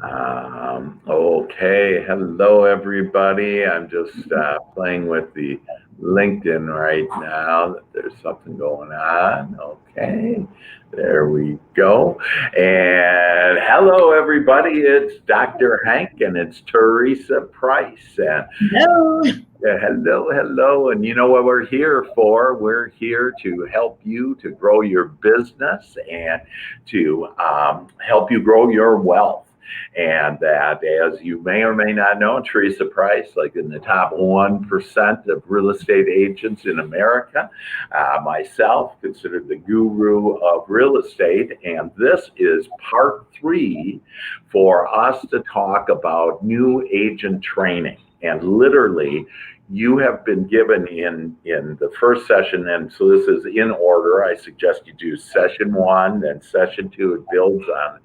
Okay, hello everybody. I'm just playing with the LinkedIn right now. There's something going on. Okay, there we go. And hello everybody. It's Dr. Hank and it's Teresa Price. And No. hello. And you know what we're here for? We're here to help you to grow your business and to help you grow your wealth. And that, as you may or may not know, Teresa Price, like in the top 1% of real estate agents in America, myself, considered the guru of real estate. And this is part three for us to talk about new agent training. And literally, you have been given in the first session, and so this is in order. I suggest you do session one, then session two. It builds on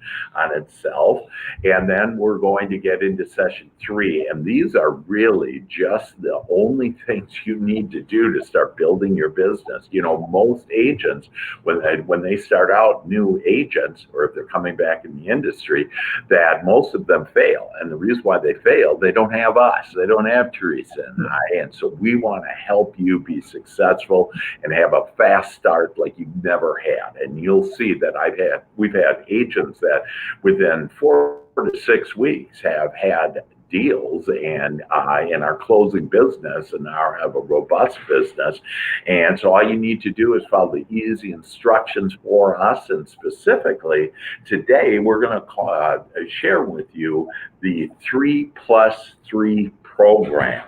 itself, and then we're going to get into session three. And these are really just the only things you need to do to start building your business. You know, most agents, when they start out, new agents, or if they're coming back in the industry, that most of them fail. And the reason why they fail, they don't have us, they don't have Teresa and I. And so we want to help you be successful and have a fast start like you've never had. And you'll see that we've had agents that within 4 to 6 weeks have had deals and in our closing business and now have a robust business. And so all you need to do is follow the easy instructions for us. And specifically today, we're going to share with you the 3+3 program.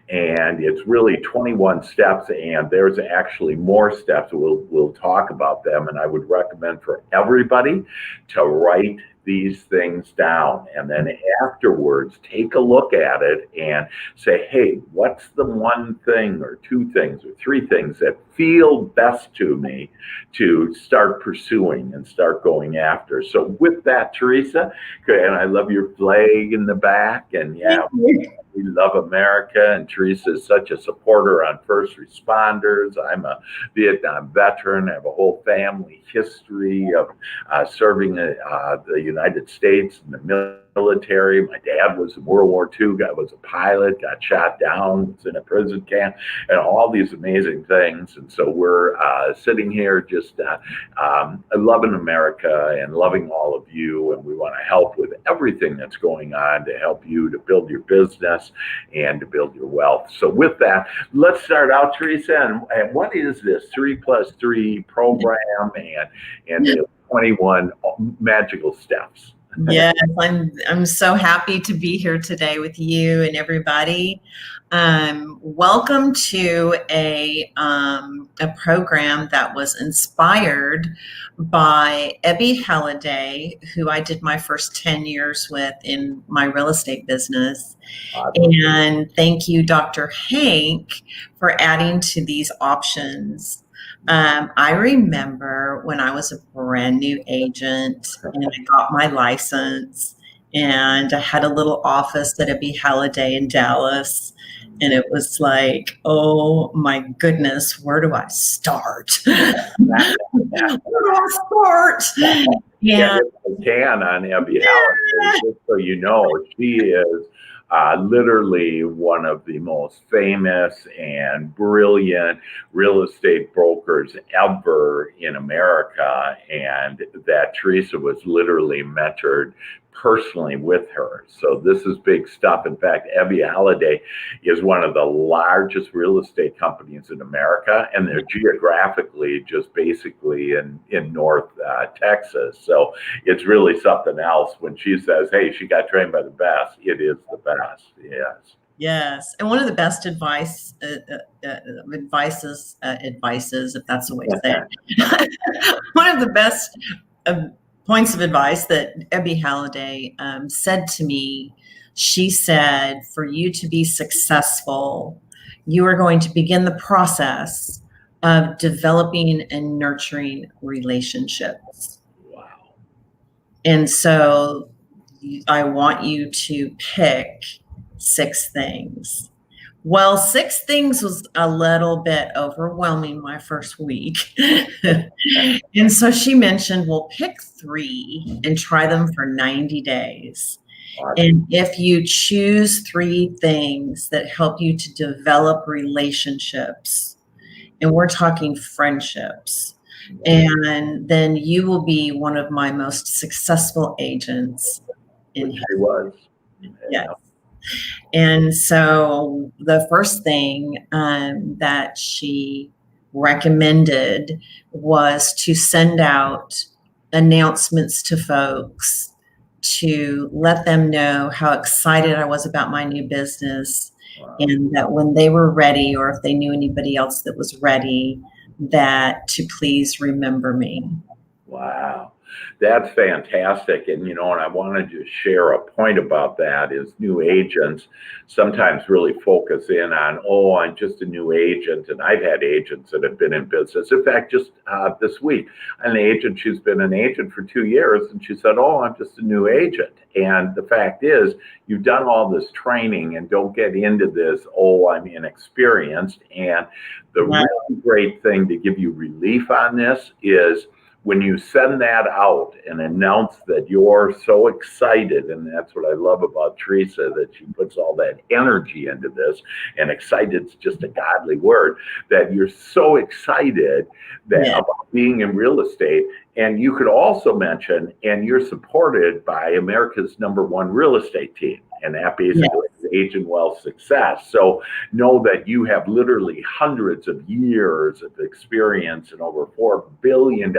And it's really 21 steps, and there's actually more steps. We'll talk about them, and I would recommend for everybody to write these things down, and then afterwards take a look at it and say, hey, what's the one thing or two things or three things that feel best to me to start pursuing and start going after. So with that, Teresa, and I love your flag in the back, and yeah, we love America, and Teresa is such a supporter on first responders. I'm a Vietnam veteran. I have a whole family history of serving the United States in the military. My dad was in World War II, was a pilot, got shot down, was in a prison camp, and all these amazing things. And so we're sitting here just loving America and loving all of you. And we want to help with everything that's going on to help you to build your business and to build your wealth. So with that, let's start out, Teresa. And what is this 3+3 program and the 21 magical steps? Yes, I'm so happy to be here today with you and everybody. Welcome to a program that was inspired by Ebby Halliday, who I did my first 10 years with in my real estate business. And thank you, Dr. Hank, for adding to these options. I remember when I was a brand new agent and I got my license, and I had a little office at Ebby Halliday in Dallas. And it was like, oh my goodness, where do I start? Where do I start? Yeah, can on Ebby Halliday, just so you know, she is literally one of the most famous and brilliant real estate brokers ever in America, and that Teresa was literally mentored personally with her. So this is big stuff. In fact, Ebby Halliday is one of the largest real estate companies in America, and they're geographically just basically in North Texas. So it's really something else when she says, hey, she got trained by the best. It is the best. Yes. Yes, and one of the best advices, if that's the way to say it. One of the best points of advice that Ebby Halliday said to me, she said, for you to be successful, you are going to begin the process of developing and nurturing relationships. Wow. And so I want you to pick 6 things. Well, 6 things was a little bit overwhelming my first week. And so she mentioned, well, pick 3 and try them for 90 days. And if you choose 3 things that help you to develop relationships, and we're talking friendships, and then you will be one of my most successful agents in Which she was. Yes. And so the first thing that she recommended was to send out announcements to folks to let them know how excited I was about my new business, and that when they were ready, or if they knew anybody else that was ready, that to please remember me. Wow. That's fantastic. And, and I wanted to share a point about that is new agents sometimes really focus in on, oh, I'm just a new agent. And I've had agents that have been in business. In fact, just this week, an agent, she's been an agent for 2 years, and she said, oh, I'm just a new agent. And the fact is, you've done all this training, and don't get into this, oh, I'm inexperienced. And the really great thing to give you relief on this is, when you send that out and announce that you're so excited, and that's what I love about Teresa, that she puts all that energy into this, and excited's just a godly word, that you're so excited that about being in real estate. And you could also mention, and you're supported by America's #1 real estate team, and that basically is Agent Wealth Success. So know that you have literally hundreds of years of experience and over $4 billion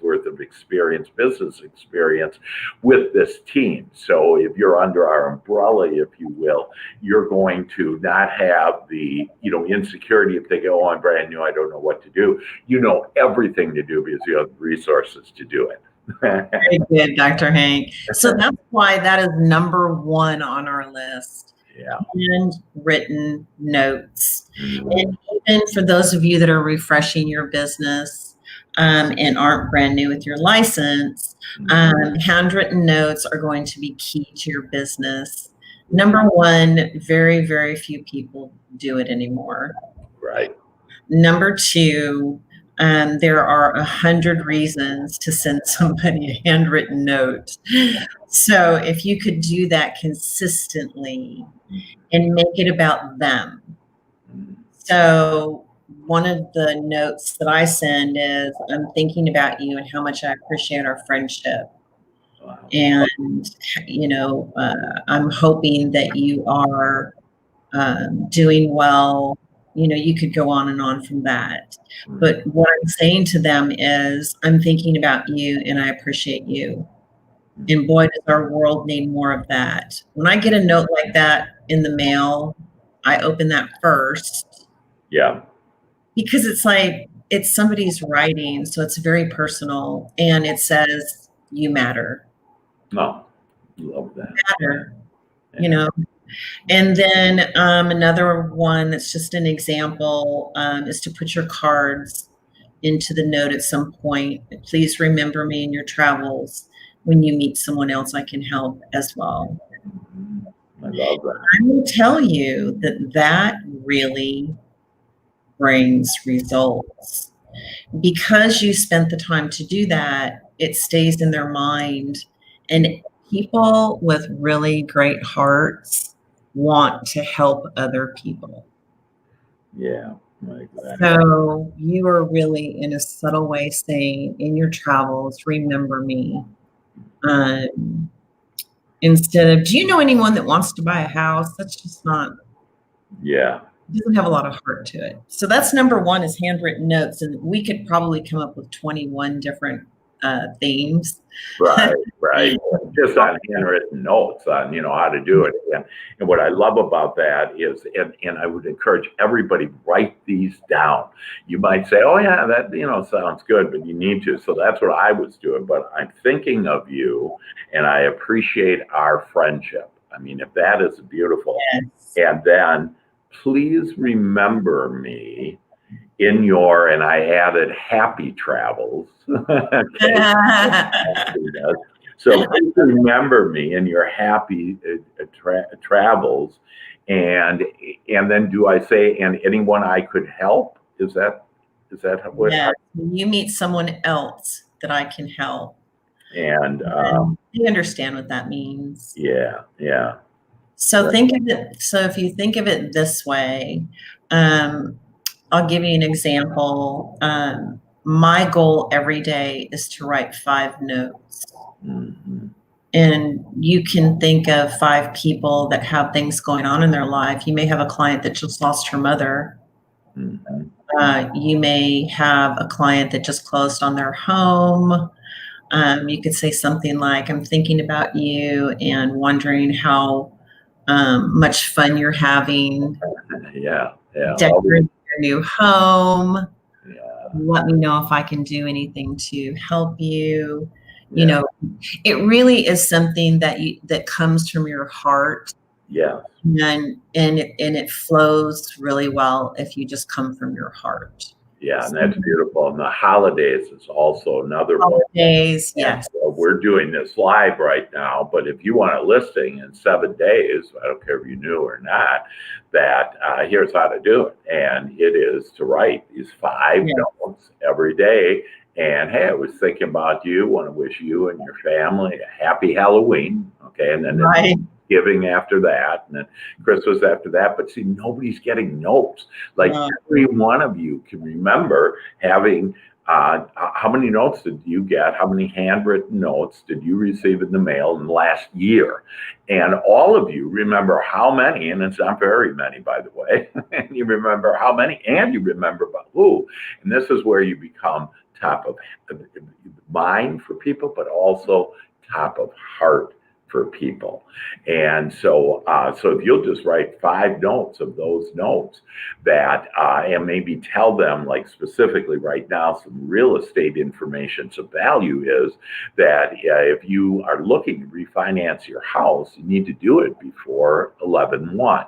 worth of experience, business experience with this team. So if you're under our umbrella, if you will, you're going to not have the, insecurity if they go, oh, I'm brand new, I don't know what to do. You know everything to do because you have the resources to do it. Very good, Dr. Hank. So that's why that is #1 on our list. Yeah. Handwritten notes. And even for those of you that are refreshing your business and aren't brand new with your license, handwritten notes are going to be key to your business. #1, very, very few people do it anymore. Right. #2, there are 100 reasons to send somebody a handwritten note. So if you could do that consistently and make it about them. So one of the notes that I send is, I'm thinking about you and how much I appreciate our friendship. And, I'm hoping that you are doing well. You could go on and on from that. But what I'm saying to them is, I'm thinking about you and I appreciate you. And boy, does our world need more of that. When I get a note like that in the mail, I open that first. Yeah. Because it's like, it's somebody's writing, so it's very personal. And it says, you matter. No, love that. Matter, And then another one that's just an example is to put your cards into the note at some point. Please remember me in your travels. When you meet someone else, I can help as well. I love that. I will tell you that really brings results. Because you spent the time to do that, it stays in their mind. And people with really great hearts want to help other people. Yeah. Like that. So you are really, in a subtle way, saying, in your travels, remember me. Instead of, do you know anyone that wants to buy a house? That's just not. Yeah. It doesn't have a lot of heart to it. So that's #1 is handwritten notes. And we could probably come up with 21 different themes. Right. Just on handwritten notes on, how to do it. And what I love about that is, and I would encourage everybody, write these down. You might say, oh yeah, that, sounds good, but you need to. So that's what I was doing. But I'm thinking of you and I appreciate our friendship. I mean, if that is beautiful. Yes. And then please remember me in your, and I added happy travels. So please remember me in your happy travels, And then do I say, and anyone I could help? Is that what? Yeah, you meet someone else that I can help. And You understand what that means. yeah. So think of it. So if you think of it this way, I'll give you an example. My goal every day is to write 5 notes. Mm-hmm. And you can think of 5 people that have things going on in their life. You may have a client that just lost her mother. Mm-hmm. You may have a client that just closed on their home. You could say something like, I'm thinking about you and wondering how much fun you're having. Yeah. Decorating your new home. Yeah. Let me know if I can do anything to help you. Yeah. You know, it really is something that comes from your heart. Yeah. And it flows really well if you just come from your heart. Yeah, and that's beautiful. And the holidays is also another one. Holidays, And yes. so we're doing this live right now, but if you want a listing in 7 days, I don't care if you knew or not, that here's how to do it. And it is to write these 5 notes every day. And hey, I was thinking about you, want to wish you and your family a happy Halloween. Okay, and then Thanksgiving after that, and then Christmas after that. But see, nobody's getting notes. Like every one of you can remember having how many notes did you get? How many handwritten notes did you receive in the mail in the last year? And all of you remember how many, and it's not very many, by the way, and you remember how many, and you remember about who. And this is where you become top of mind for people, but also top of heart for people. And so if you'll just write 5 notes of those notes that and maybe tell them, like specifically right now, some real estate information. So value is that if you are looking to refinance your house, you need to do it before 11/1.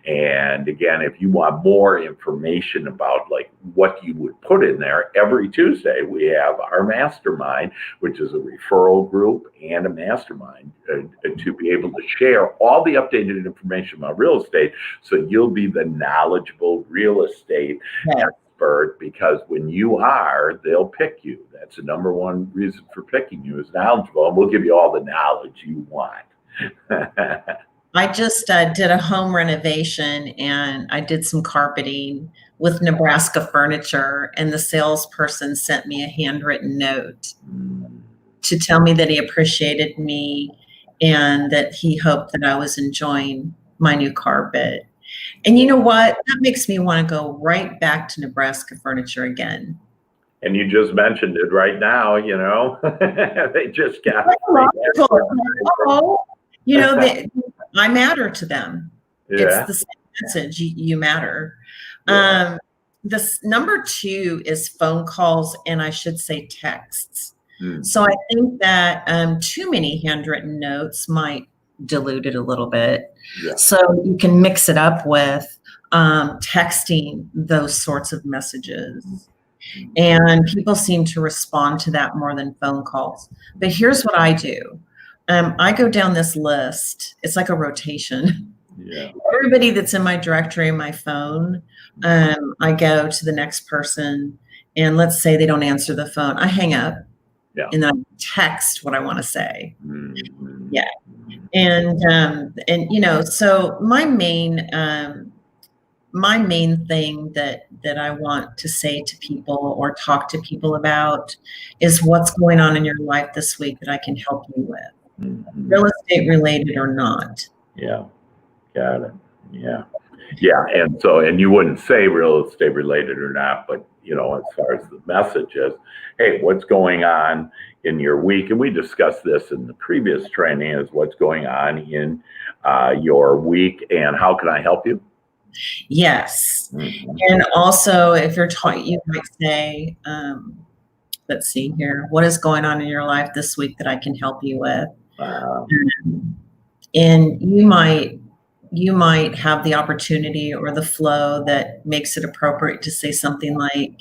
And again, if you want more information about like what you would put in there, every Tuesday we have our mastermind, which is a referral group and a mastermind to be able to share all the updated information about real estate, so you'll be the knowledgeable real estate expert, because when you are, they'll pick you. That's the number one reason for picking you, is knowledgeable, and we'll give you all the knowledge you want. I just did a home renovation, and I did some carpeting with Nebraska Furniture, and the salesperson sent me a handwritten note to tell me that he appreciated me and that he hoped that I was enjoying my new carpet. And you know what? That makes me want to go right back to Nebraska Furniture again. And you just mentioned it right now, you know, they just got you know, I matter to them. Yeah. It's the same message. You matter. Yeah. This number 2 is phone calls, and I should say texts. So I think that too many handwritten notes might dilute it a little bit. Yeah. So you can mix it up with texting those sorts of messages. And people seem to respond to that more than phone calls. But here's what I do. I go down this list. It's like a rotation. Yeah. Everybody that's in my directory on my phone, I go to the next person, and let's say they don't answer the phone. I hang up. Yeah. And then I text what I want to say. Mm-hmm. Yeah. And you know, so my main thing that I want to say to people or talk to people about is what's going on in your life this week that I can help you with, real estate related or not. Yeah. Got it. Yeah. Yeah. And you wouldn't say real estate related or not, but you know, as far as the message is, hey, what's going on in your week? And we discussed this in the previous training, is what's going on in your week and how can I help you? Yes. And also, if you're talking, you might say, let's see here, what is going on in your life this week that I can help you with? And you might have the opportunity or the flow that makes it appropriate to say something like,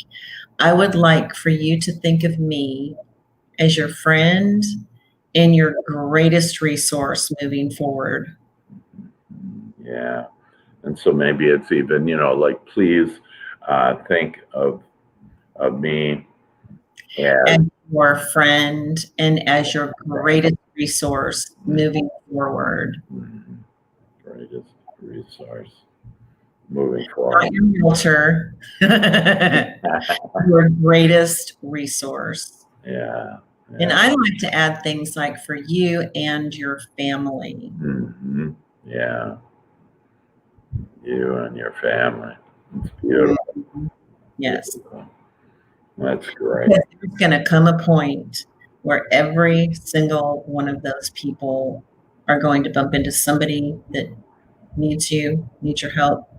I would like for you to think of me as your friend and your greatest resource moving forward. Yeah. And so maybe it's even, like, please think of me as And your friend and as your greatest resource moving forward. greatest resource moving Not forward. your realtor, your greatest resource. Yeah. And I like to add things like for you and your family. Mm-hmm. Yeah. You and your family. It's beautiful. Yes. Beautiful. That's great. Because there's going to come a point where every single one of those people are going to bump into somebody that needs you, needs your help,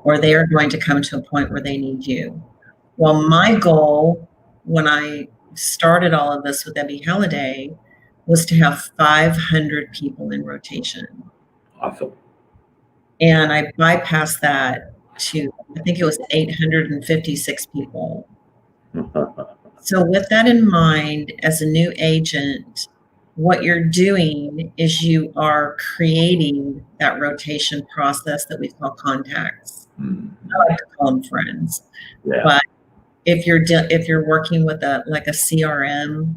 or they are going to come to a point where they need you. Well, my goal when I started all of this with Ebby Halliday was to have 500 people in rotation. Awesome. And I bypassed that to, I think it was 856 people. So with that in mind, as a new agent, what you're doing is you are creating that rotation process that we call contacts. I like to call them friends. Yeah. But if you're working with a CRM,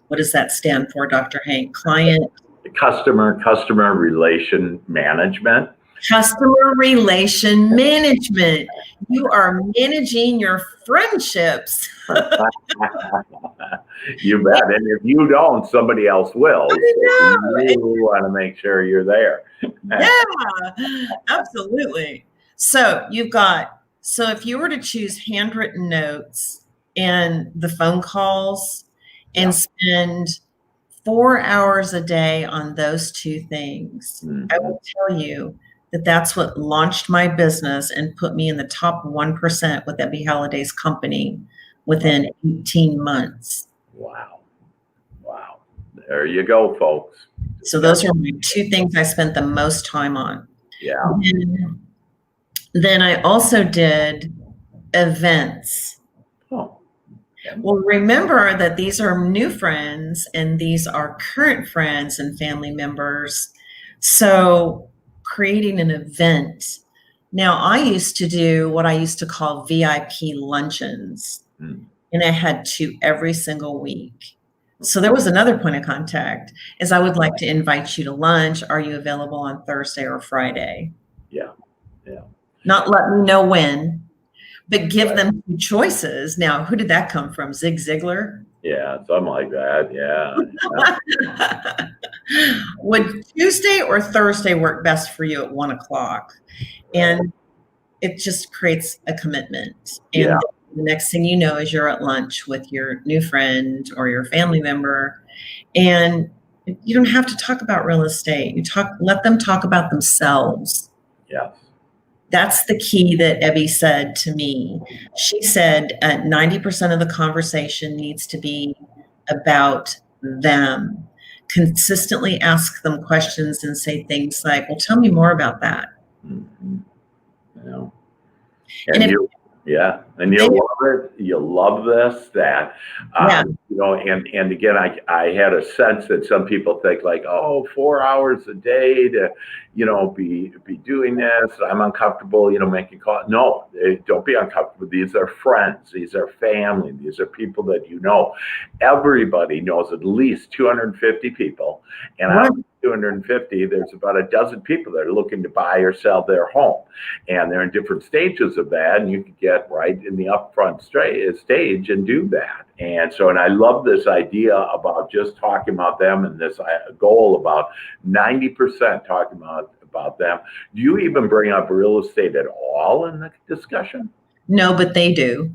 what does that stand for, Dr. Hank? Client Customer relation management. Customer relation management. You are managing your friendships. You bet. And if you don't, somebody else will. So you want to make sure you're there. Yeah, absolutely. So if you were to choose handwritten notes and the phone calls and spend 4 hours a day on those two things, I will tell you that that's what launched my business and put me in the top 1% with Ebby Halliday's company within 18 months. Wow. There you go, folks. So those are my two things I spent the most time on. Yeah. Then I also did events. Oh. Well, remember that these are new friends and these are current friends and family members. So creating an event. Now, I used to do what I used to call VIP luncheons, and I had 2 every single week. So there was another point of contact is I would like to invite you to lunch. Are you available on Thursday or Friday? Yeah. Not let me know when, but give them two choices. Now, who did that come from? Zig Ziglar? Yeah, something like that. Yeah. Would Tuesday or Thursday work best for you at 1 o'clock? And it just creates a commitment. And the next thing you know is you're at lunch with your new friend or your family member, and you don't have to talk about real estate. Let them talk about themselves. Yes. That's the key that Ebby said to me. She said 90% of the conversation needs to be about them. Consistently ask them questions and say things like, well, tell me more about that. Yeah. And you love it. You love this, that, and again, I had a sense that some people think like, 4 hours a day to, be doing this. I'm uncomfortable, making calls. No, don't be uncomfortable. These are friends. These are family. These are people that everybody knows at least 250 people. And out of 250, there's about a dozen people that are looking to buy or sell their home. And they're in different stages of that. And you can get right in the upfront stage and do that. And so, and I love this idea about just talking about them and this goal about 90% talking about them. Do you even bring up real estate at all in the discussion? No, but they do.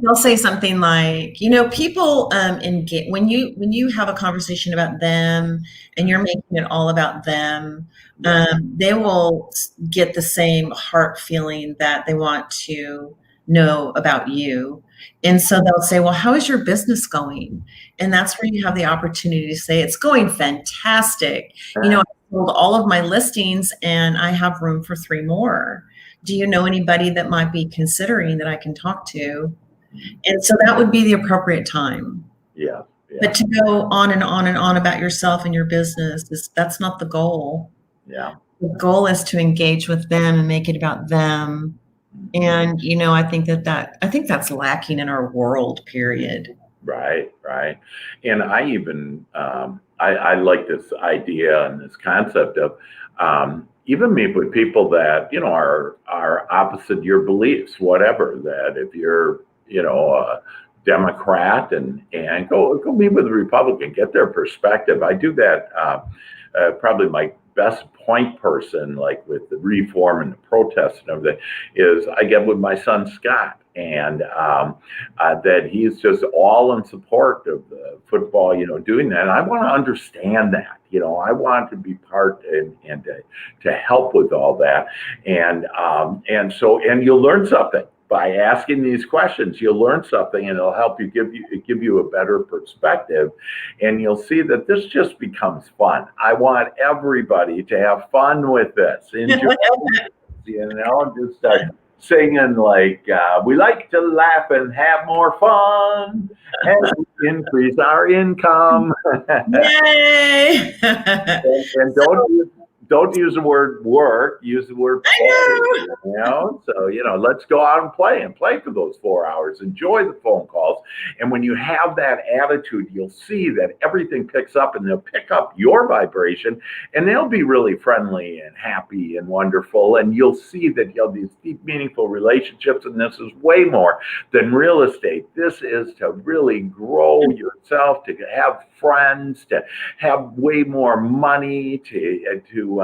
They'll say something like, people when you have a conversation about them and you're making it all about them, they will get the same heart feeling that they want to know about you. And so they'll say, well, how is your business going? And that's where you have the opportunity to say, it's going fantastic. I sold all of my listings and I have room for 3 more. Do you know anybody that might be considering that I can talk to? And so that would be the appropriate time. Yeah. But to go on and on and on about yourself and your business that's not the goal. Yeah. The goal is to engage with them and make it about them. And I think that's lacking in our world, period. Right, right. And I even I like this idea and this concept of even meet with people that are opposite your beliefs, whatever. That if you're a Democrat and go meet with a Republican, get their perspective. I do that. Probably my best point person, like with the reform and the protests and everything, is I get with my son Scott, and that he's just all in support of the football, doing that. And I want to understand that. I want to be part and to help with all that, and you'll learn something. By asking these questions, you'll learn something, and it'll help you give you a better perspective, and you'll see that this just becomes fun. I want everybody to have fun with this, enjoy it, just start singing like we like to laugh and have more fun and increase our income. Yay! and don't use the word work, use the word play, So, let's go out and play for those 4 hours. Enjoy the phone calls. And when you have that attitude, you'll see that everything picks up, and they'll pick up your vibration, and they'll be really friendly and happy and wonderful. And you'll see that you have these deep, meaningful relationships. And this is way more than real estate. This is to really grow yourself, to have friends, to have way more money,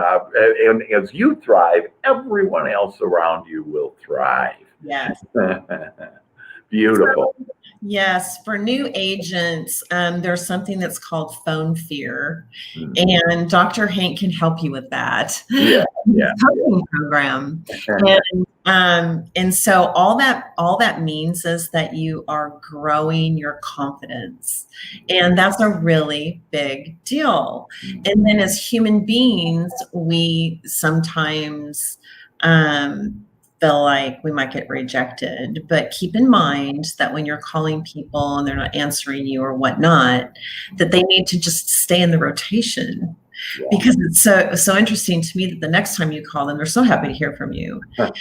and as you thrive, everyone else around you will thrive. Yes. Beautiful. Yes, for new agents, there's something that's called phone fear, and Dr. Hank can help you with that. Coaching program, and so all that means is that you are growing your confidence, and that's a really big deal. And then as human beings, we sometimes feel like we might get rejected, but keep in mind that when you're calling people and they're not answering you or whatnot, that they need to just stay in the rotation. Yeah. Because it's so interesting to me that the next time you call them, they're so happy to hear from you. But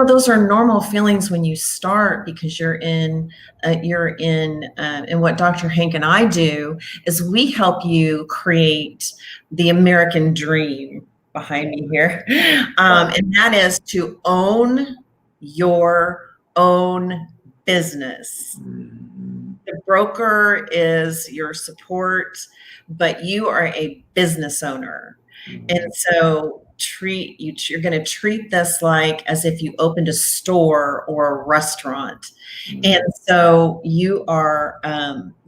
those are normal feelings when you start, because you're in and what Dr. Hank and I do is we help you create the American dream behind me here. And that is to own your own business. The broker is your support, but you are a business owner. And so you're going to treat this like as if you opened a store or a restaurant. And so you are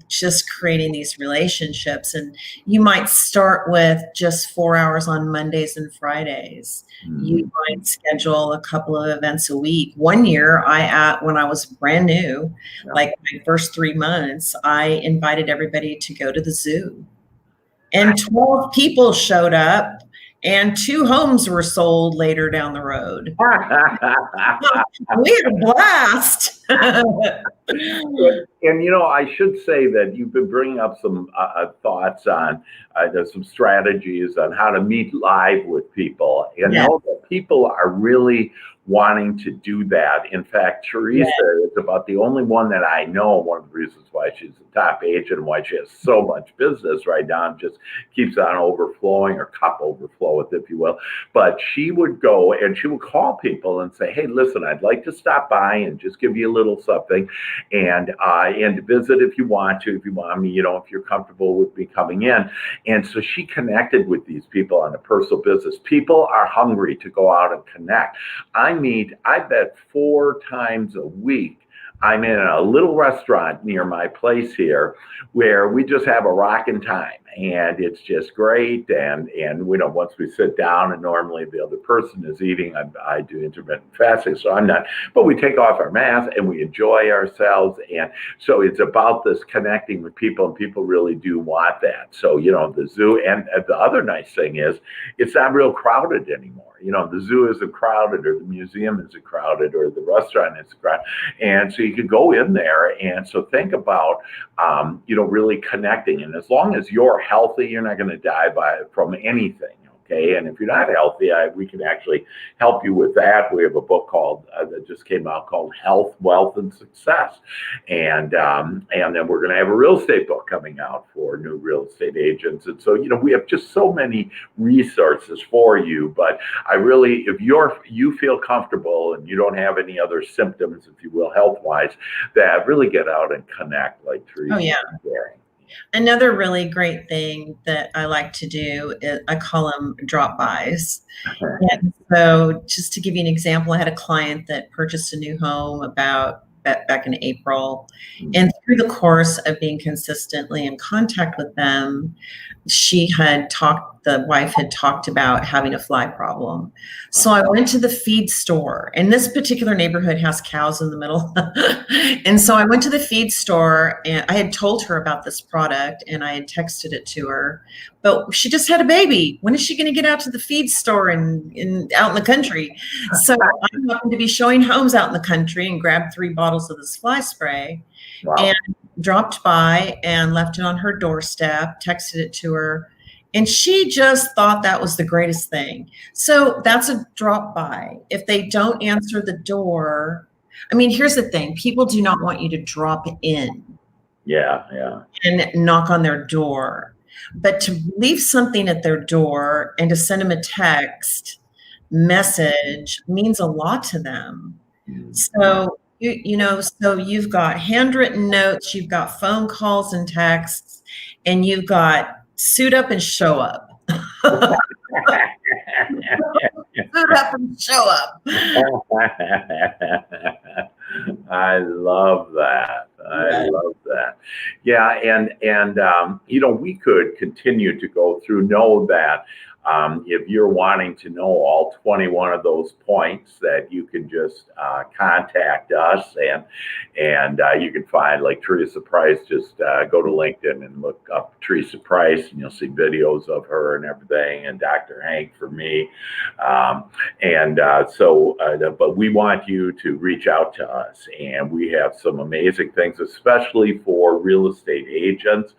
just creating these relationships, and you might start with just 4 hours on Mondays and Fridays. You might schedule a couple of events a week. One year when I was brand new, like my first 3 months, I invited everybody to go to the zoo, and 12 people showed up, and 2 homes were sold later down the road. We had a blast. And I should say that you've been bringing up some thoughts on there's some strategies on how to meet live with people. And know that people are really wanting to do that. In fact, Teresa is about the only one that I know. One of the reasons why she's the top agent and why she has so much business right now and just keeps on overflowing, or cup overfloweth, if you will. But she would go and she would call people and say, hey, listen, I'd like to stop by and just give you a little something, and visit if you want to, if you're comfortable with me coming in. And so she connected with these people on a personal business. People are hungry to go out and connect. I bet 4 times a week, I'm in a little restaurant near my place here where we just have a rocking time, and it's just great. And once we sit down, and normally the other person is eating, I do intermittent fasting, so I'm not, but we take off our mask and we enjoy ourselves. And so it's about this connecting with people, and people really do want that. So, the zoo, and the other nice thing is it's not real crowded anymore. the zoo isn't crowded, or the museum isn't crowded, or the restaurant isn't crowded. And so you could go in there. And so think about, really connecting. And as long as you're healthy, you're not going to die from anything. Okay, and if you're not healthy, we can actually help you with that. We have a book that just came out called Health, Wealth, and Success, and then we're going to have a real estate book coming out for new real estate agents. And so we have just so many resources for you. But if you feel comfortable and you don't have any other symptoms, if you will, health wise, that really get out and connect like Teresa. Oh yeah. Another really great thing that I like to do is I call them drop-bys. And so just to give you an example, I had a client that purchased a new home back in April. And through the course of being consistently in contact with them, the wife had talked about having a fly problem. So I went to the feed store, and this particular neighborhood has cows in the middle. And so I went to the feed store, and I had told her about this product and I had texted it to her, but she just had a baby. When is she going to get out to the feed store and out in the country? So I happened to be showing homes out in the country and grabbed 3 bottles of this fly spray. Wow. And dropped by and left it on her doorstep, texted it to her, and she just thought that was the greatest thing. So that's a drop by. If they don't answer the door, here's the thing. People do not want you to drop in. Yeah. And knock on their door. But to leave something at their door and to send them a text message means a lot to them. So so you've got handwritten notes, you've got phone calls and texts, and you've got suit up and show up. Suit up and show up. I love that. I love that. Yeah, and we could continue to go through. Know that if you're wanting to know all 21 of those points, that you can just contact us, and you can find like Teresa Price. Just go to LinkedIn and look up Teresa Price, and you'll see videos of her and everything, and Dr. Hank for me. But we want you to reach out to us, and we have some amazing things, especially for real estate agents.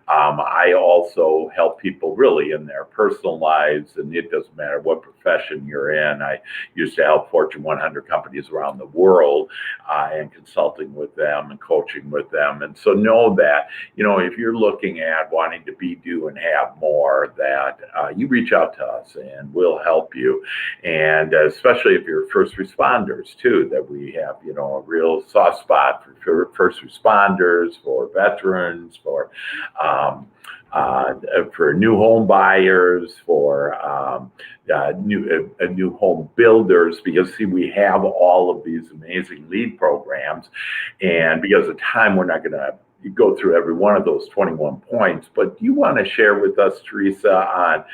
I also help people really in their personal lives, and it doesn't matter what profession you're in. I used to help Fortune 100 companies around the world and consulting with them and coaching with them. And so know that, if you're looking at wanting to be, do, and have more, that you reach out to us and we'll help you. And especially if you're first responders too, that we have, a real soft spot for first responders, for veterans, for new home buyers, for new home builders, because we have all of these amazing lead programs, and because of time, we're not going to go through every one of those 21 points. But do you want to share with us, Teresa, on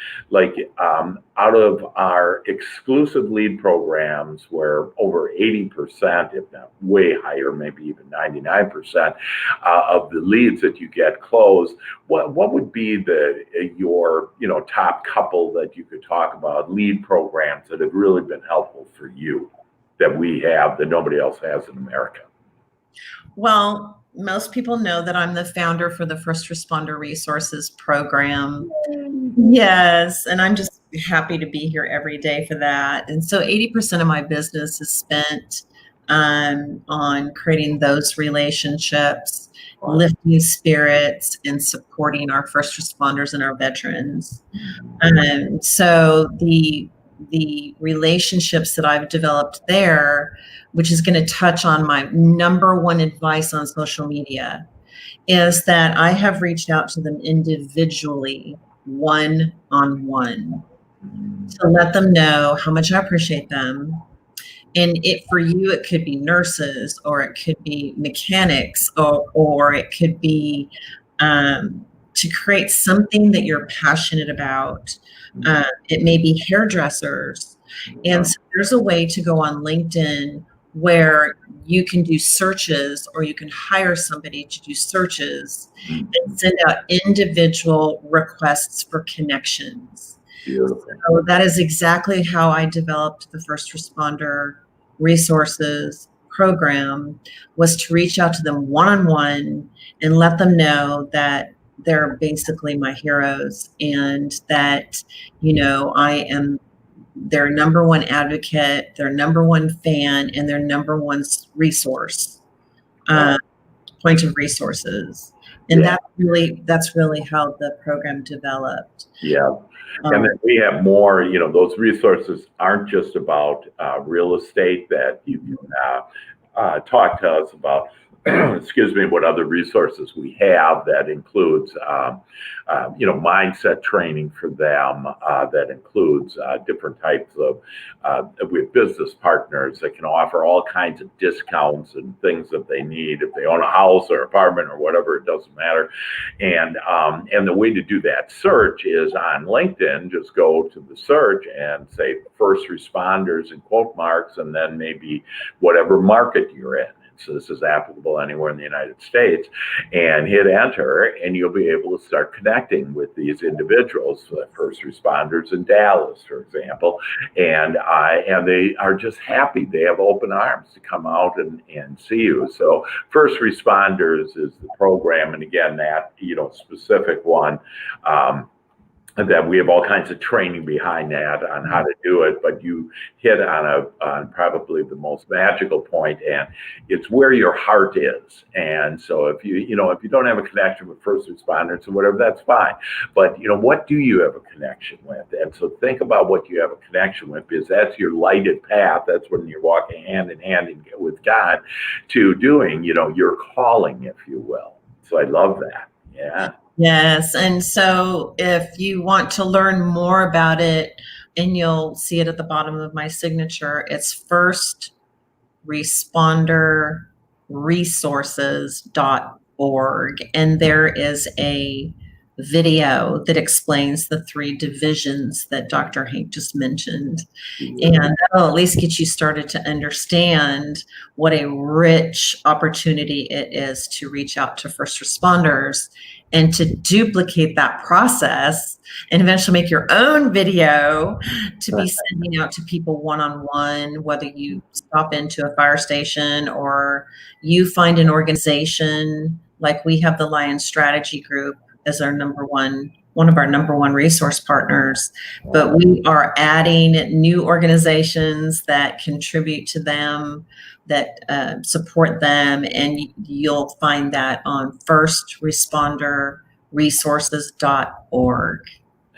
out of our exclusive lead programs, where over 80%, if not way higher, maybe even 99% of the leads that you get closed, what would be your top couple that you could talk about, lead programs that have really been helpful for you, that we have that nobody else has in America? Well, most people know that I'm the founder for the First Responder Resources Program. Yes, and I'm just happy to be here every day for that. And so 80% of my business is spent on creating those relationships, lifting spirits, and supporting our first responders and our veterans. So the relationships that I've developed there, which is going to touch on my number one advice on social media, is that I have reached out to them individually, one-on-one, to let them know how much I appreciate them. And for you, it could be nurses, or it could be mechanics, or it could be to create something that you're passionate about. It may be hairdressers. And so there's a way to go on LinkedIn where you can do searches, or you can hire somebody to do searches and send out individual requests for connections. Beautiful. So that is exactly how I developed the first responder resources program, was to reach out to them one-on-one and let them know that they're basically my heroes, and that, I am their number one advocate, their number one fan, and their number one resource, Wow. point of resources. And Yeah. that's really how the program developed. Yeah. And then we have more, those resources aren't just about real estate that you can talk to us about, excuse me, what other resources we have that includes, mindset training for them, that includes different types of, we have business partners that can offer all kinds of discounts and things that they need if they own a house or apartment or whatever, it doesn't matter. And the way to do that search is on LinkedIn. Just go to the search and say first responders in quote marks, and then maybe whatever market you're in. So this is applicable anywhere in the United States, and hit enter, and you'll be able to start connecting with these individuals, first responders in Dallas, for example, and they are just happy. They have open arms to come out and see you. So first responders is the program, and again, that specific one. That we have all kinds of training behind that on how to do it, but you hit on probably the most magical point, and it's where your heart is. And so if you don't have a connection with first responders or whatever, that's fine. But what do you have a connection with? And so think about what you have a connection with, because that's your lighted path. That's when you're walking hand in hand with God to doing your calling, if you will. So I love that. Yeah. Yes. And so if you want to learn more about it, and you'll see it at the bottom of my signature, it's firstresponderresources.org. And there is a video that explains the 3 divisions that Dr. Hank just mentioned. And that'll at least get you started to understand what a rich opportunity it is to reach out to first responders, and to duplicate that process and eventually make your own video to be sending out to people one-on-one, whether you stop into a fire station or you find an organization like we have the Lion Strategy Group as our one of our number one resource partners, but we are adding new organizations that contribute to them, that support them, and you'll find that on firstresponderresources.org.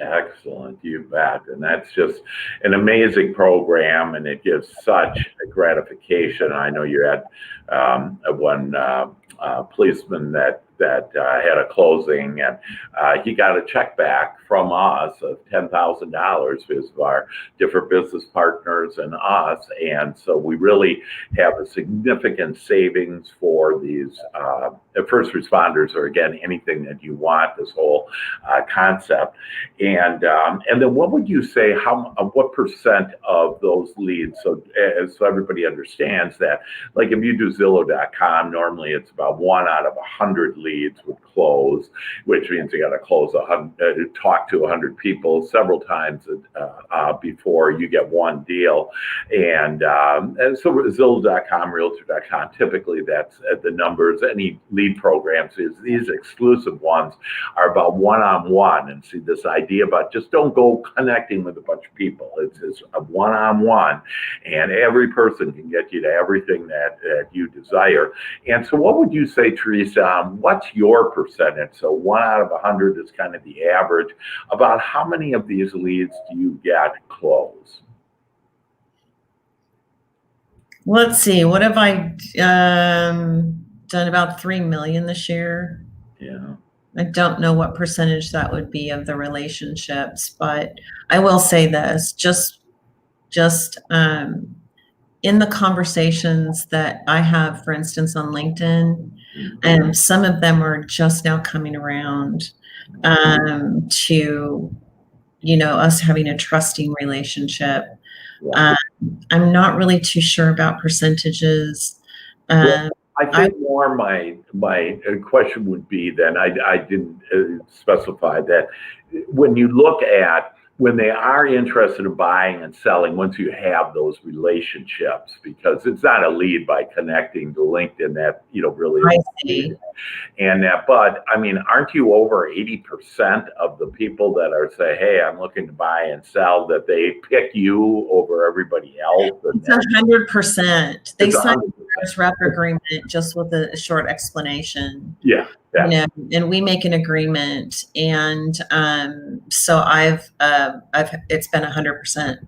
Excellent, you bet. And that's just an amazing program, and it gives such a gratification. I know you had one policeman that had a closing, and he got a check back from us of $10,000 because of our different business partners and us. And so we really have a significant savings for these first responders, or again, anything that you want, this whole concept. And then what would you say, what percent of those leads, so everybody understands that, like if you do Zillow.com, normally it's about 1 out of 100 leads would close, which means you got to talk to 100 people several times before you get one deal. And so Zillow.com, Realtor.com, typically that's the numbers. Any lead programs, these exclusive ones are about one-on-one. And see, this idea about just don't go connecting with a bunch of people. It's a one-on-one, and every person can get you to everything that you desire. And so what would you say, Teresa, what's your percentage? So 1 out of 100 is kind of the average. About how many of these leads do you get close? Let's see, what have I done? About 3 million this year. Yeah. I don't know what percentage that would be of the relationships, but I will say this, just in the conversations that I have, for instance, on LinkedIn, and some of them are just now coming around to, us having a trusting relationship. I'm not really too sure about percentages. Well, I think more my question would be then, I didn't specify that when you look at when they are interested in buying and selling, once you have those relationships, because it's not a lead by connecting to LinkedIn that, really I is see. and that, but I mean, aren't you over 80% of the people that are say, hey, I'm looking to buy and sell, that they pick you over everybody else? It's 100%. They It's sign 100%. a rep agreement just with a short explanation. Yeah. Yeah. And we make an agreement, and so it's been 100%.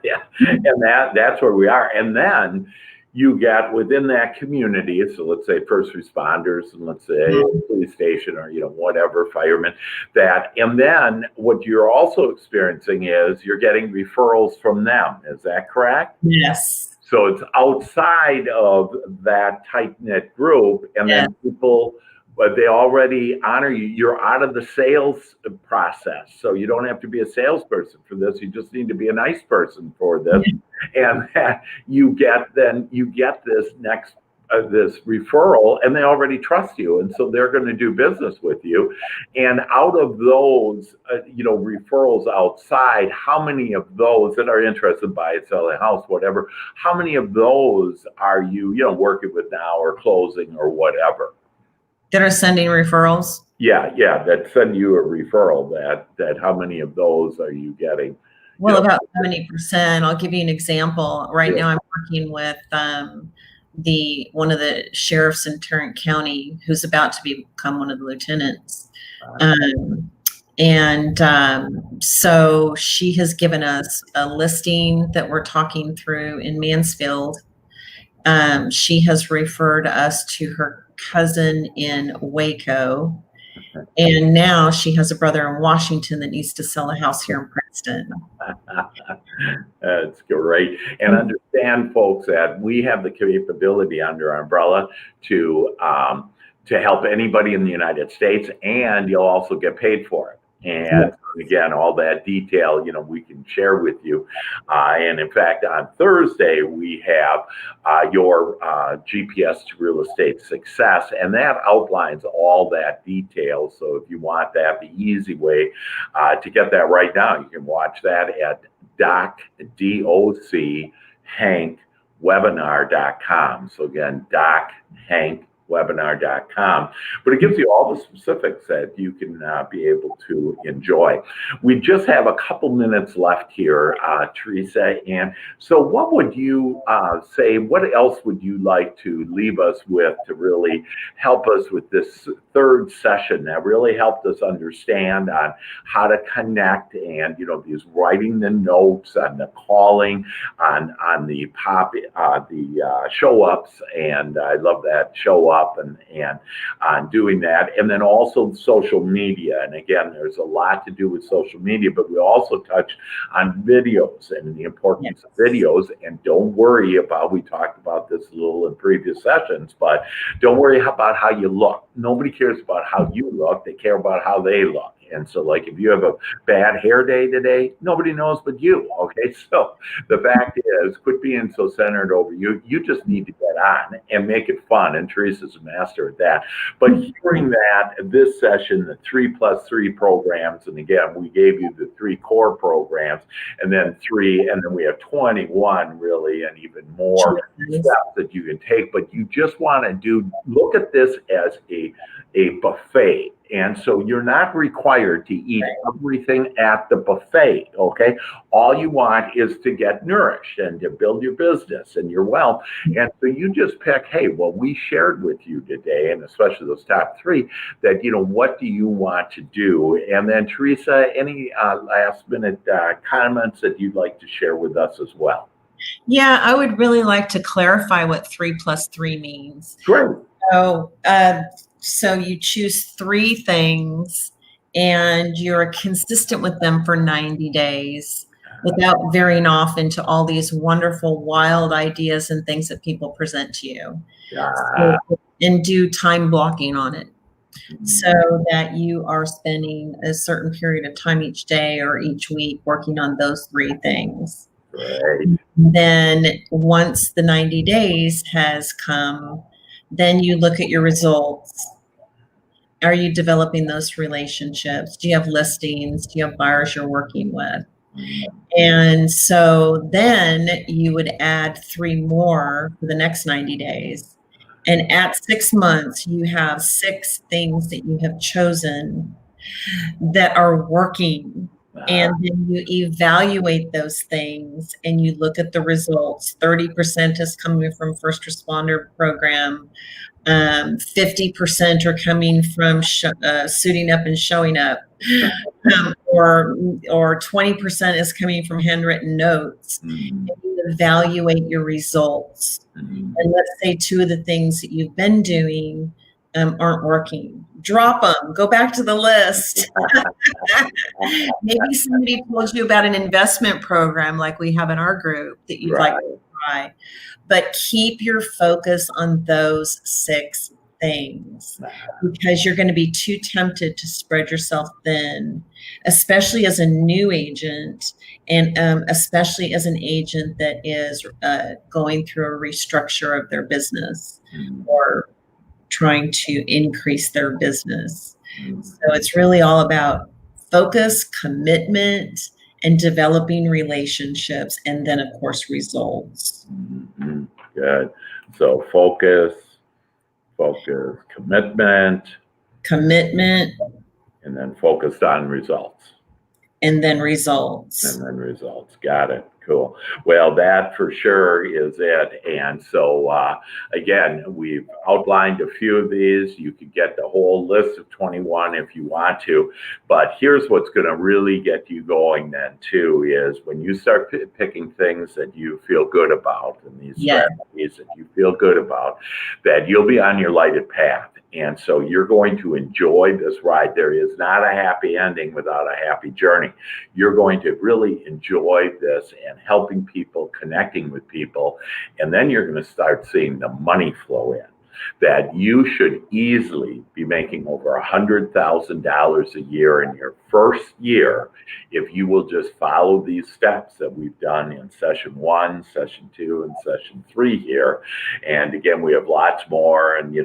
Yeah. And that's where we are. And then you get within that community, so let's say first responders, and let's say police station, or whatever, firemen, and then what you're also experiencing is you're getting referrals from them. Is that correct? Yes. So it's outside of that tight-knit group, and then people, but they already honor you. You're out of the sales process. So you don't have to be a salesperson for this. You just need to be a nice person for this. And you get this next this referral, and they already trust you, and so they're going to do business with you. And out of those referrals outside, how many of those that are interested in buying, selling a house, whatever, how many of those are you working with now, or closing, or whatever, that are sending referrals? Yeah, that send you a referral. That how many of those are you getting? Well, about 70%. I'll give you an example. Right now I'm working with one of the sheriffs in Tarrant County, who's about to become one of the lieutenants. So she has given us a listing that we're talking through in Mansfield. She has referred us to her cousin in Waco. And now she has a brother in Washington that needs to sell a house here in Princeton. That's great. And understand, folks, that we have the capability under our umbrella to help anybody in the United States, and you'll also get paid for it. And again, all that detail, we can share with you. And in fact, on Thursday, we have your GPS to real estate success, and that outlines all that detail. So if you want that, the easy way to get that right now, you can watch that at DocHankWebinar.com. So again, DocHankWebinar.com, but it gives you all the specifics that you can be able to enjoy. We just have a couple minutes left here, Teresa, and so what would you say, what else would you like to leave us with to really help us with this third session that really helped us understand on how to connect, and these writing the notes, on the calling, on the show ups, and I love that, show up, and on doing that, and then also social media. And again, there's a lot to do with social media, but we also touched on videos and the importance of videos. And don't worry about, we talked about this a little in previous sessions, but don't worry about how you look. Nobody cares about how you look, they care about how they look. And so, like, if you have a bad hair day today, nobody knows but you, okay? So the fact is, quit being so centered over you. You just need to get on and make it fun, and Teresa's a master at that. But hearing that, this session, the 3+3 programs, and again, we gave you the 3 core programs, and then we have 21 really, and even more steps that you can take. But you just want to look at this as a buffet. And so you're not required to eat everything at the buffet, okay? All you want is to get nourished and to build your business and your wealth. And so you just pick, hey, well, we shared with you today, and especially those top 3, that, what do you want to do? And then, Teresa, any last minute comments that you'd like to share with us as well? Yeah, I would really like to clarify what 3+3 means. Sure. So you choose 3 things, and you're consistent with them for 90 days without veering off into all these wonderful, wild ideas and things that people present to you. And do time blocking on it, so that you are spending a certain period of time each day or each week working on those 3 things. Right. Then once the 90 days has come, then you look at your results, Are you developing those relationships? Do you have listings? Do you have buyers you're working with? And so then you would add 3 more for the next 90 days. And at 6 months, you have 6 things that you have chosen that are working. And then you evaluate those things and you look at the results. 30% is coming from first responder program. 50% are coming from suiting up and showing up. Or 20% is coming from handwritten notes. And you evaluate your results. And let's say 2 of the things that you've been doing aren't working. Drop them. Go back to the list. Maybe somebody told you about an investment program like we have in our group that you'd like to try. But keep your focus on those 6 things, because you're going to be too tempted to spread yourself thin, especially as a new agent, and especially as an agent that is going through a restructure of their business or trying to increase their business. So it's really all about focus, commitment, and developing relationships, and then of course results. Good. So focus, commitment, and then focused on results. And then results. Got it. Cool. Well, that for sure is it. And so, again, we've outlined a few of these. You could get the whole list of 21 if you want to. But here's what's going to really get you going then, too, is when you start picking things that you feel good about, and these strategies that you feel good about, that you'll be on your lighted path. And so you're going to enjoy this ride. There is not a happy ending without a happy journey. You're going to really enjoy this and helping people, connecting with people. And then you're going to start seeing the money flow in. That you should easily be making over $100,000 a year in your first year if you will just follow these steps that we've done in session 1, session 2, and session 3 here. And again, we have lots more, and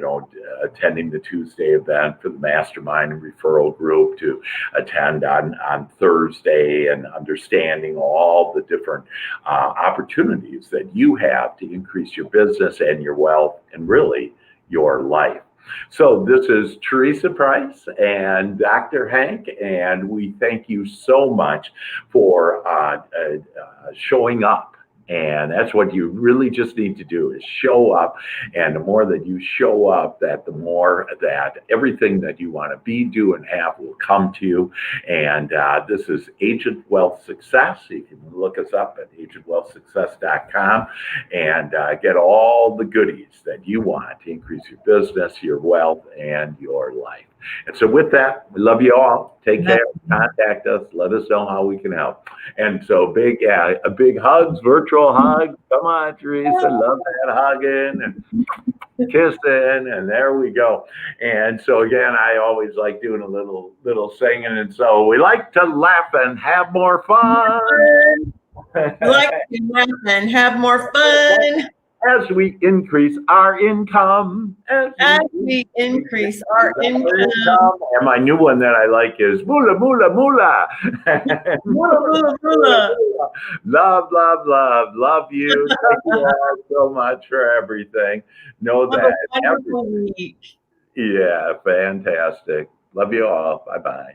attending the Tuesday event for the Mastermind and referral group, to attend on Thursday, and understanding all the different opportunities that you have to increase your business and your wealth and really your life. So this is Teresa Price and Dr. Hank, and we thank you so much for showing up. And that's what you really just need to do, is show up. And the more that you show up, that the more that everything that you want to be, do, and have will come to you. And this is Agent Wealth Success. You can look us up at agentwealthsuccess.com and get all the goodies that you want to increase your business, your wealth, and your life. And so with that, we love you all. Take care. Contact us. Let us know how we can help. And so big hugs, virtual hugs. Come on, Teresa. Love that hugging and kissing. And there we go. And so again, I always like doing a little singing. And so we like to laugh and have more fun. We like to laugh and have more fun. As we increase our income. As we increase our income. And my new one that I like is moolah, moolah, moolah. Moolah, moolah, moolah. Love, love, love. Love you. Thank you all so much for everything. Know that. Have a wonderful week. Yeah, fantastic. Love you all. Bye-bye.